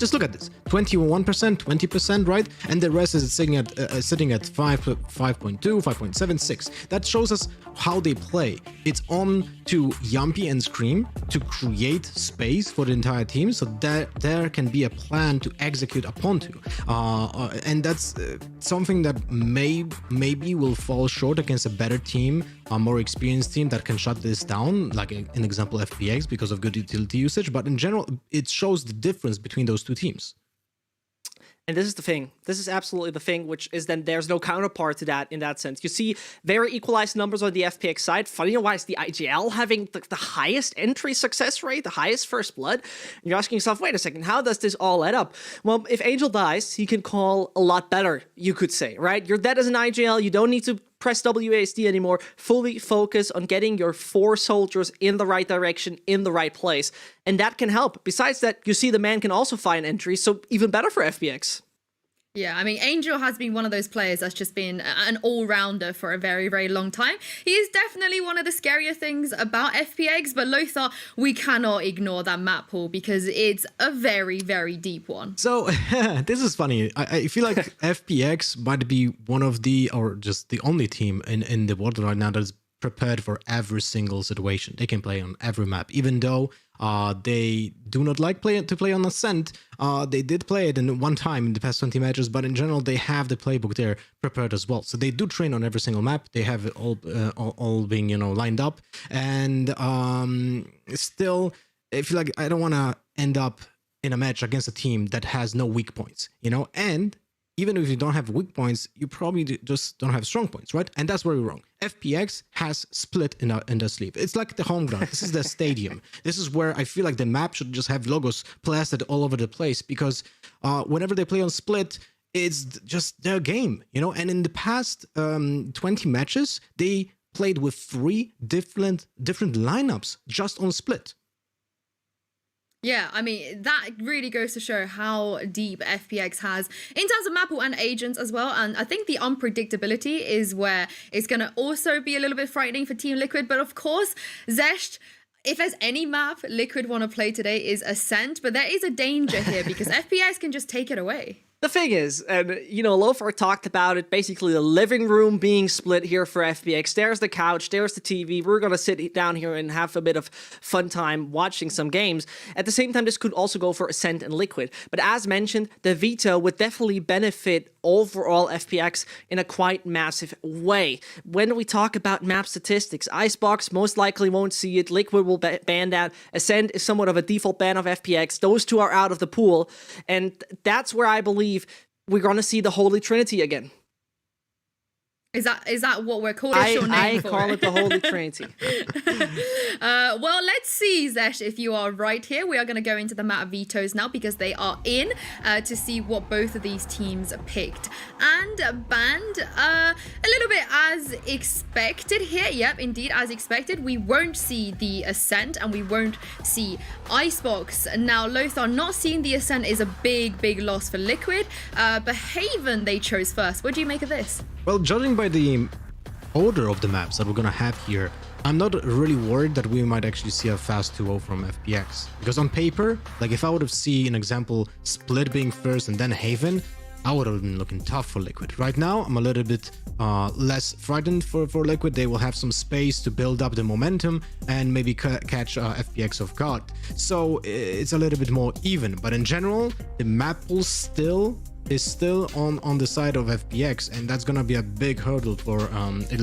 Just look at this: 21%, 20%, right? And the rest is sitting at 5.2, 5.76. That shows us how they play. It's on to Yumpy and Scream to create space for the entire team, so that there can be a plan to execute upon to. And that's something that maybe will fall short against a better team, a more experienced team that can shut this down, like an example FPX, because of good utility usage. But in general, it shows the difference between those two teams. And this is the thing. This is absolutely the thing, which is then there's no counterpart to that in that sense. You see very equalized numbers on the FPX side. Funny-wise, the IGL having the highest entry success rate, the highest first blood. And you're asking yourself, wait a second, how does this all add up? Well, if Angel dies, he can call a lot better, you could say, right? You're dead as an IGL. You don't need to press WASD anymore. Fully focus on getting your 4 soldiers in the right direction, in the right place. And that can help. Besides that, you see the man can also find entries, so even better for FPX. Yeah, I mean, Angel has been one of those players that's just been an all-rounder for a very, very long time. He is definitely one of the scarier things about FPX, but Lothar, we cannot ignore that map pool because it's a very, very deep one. So, this is funny. I feel like FPX might be one of the, or just the only team in the world right now that's prepared for every single situation. They can play on every map, even though they do not like to play on Ascent. They did play it in one time in the past 20 matches, but in general, they have the playbook there prepared as well. So they do train on every single map. They have it all being, you know, lined up. And still, I feel like I don't want to end up in a match against a team that has no weak points, you know? And even if you don't have weak points, you probably just don't have strong points, right? And that's where we're wrong. FPX has split in their sleeve. It's like the home ground. This is the stadium. This is where I feel like the map should just have logos plastered all over the place, because whenever they play on split, it's just their game, you know? And in the past 20 matches, they played with 3 different lineups just on split. Yeah, I mean, that really goes to show how deep FPX has in terms of map pool and agents as well. And I think the unpredictability is where it's going to also be a little bit frightening for Team Liquid. But of course, Zesht, if there's any map Liquid want to play today, is Ascent. But there is a danger here because FPX can just take it away. The thing is, and you know, Lothar talked about it, basically the living room being split here for FPX. There's the couch, there's the TV. We're going to sit down here and have a bit of fun time watching some games. At the same time, this could also go for Ascent and Liquid. But as mentioned, the veto would definitely benefit overall FPX in a quite massive way. When we talk about map statistics, Icebox most likely won't see it. Liquid will ban that. Ascent is somewhat of a default ban of FPX. Those two are out of the pool. And that's where I believe we're going to see the Holy Trinity again. Is that what we're calling it? I call it the Holy Trinity. Well, let's see, Zesh, if you are right here. We are going to go into the map vetoes now because they are in to see what both of these teams picked and banned. A little bit as expected here. Yep, indeed, as expected. We won't see the Ascent and we won't see Icebox. Now, Lothar, not seeing the Ascent is a big, big loss for Liquid. But Haven they chose first. What do you make of this? Well, judging by the order of the maps that we're gonna have here, I'm not really worried that we might actually see a fast 2-0 from FPX. Because on paper, like if I would have seen an example Split being first and then Haven, I would have been looking tough for Liquid. Right now, I'm a little bit less frightened for Liquid. They will have some space to build up the momentum and maybe catch FPX off guard. So it's a little bit more even. But in general, the map pool is still on the side of FPX, and that's gonna be a big hurdle for Liquid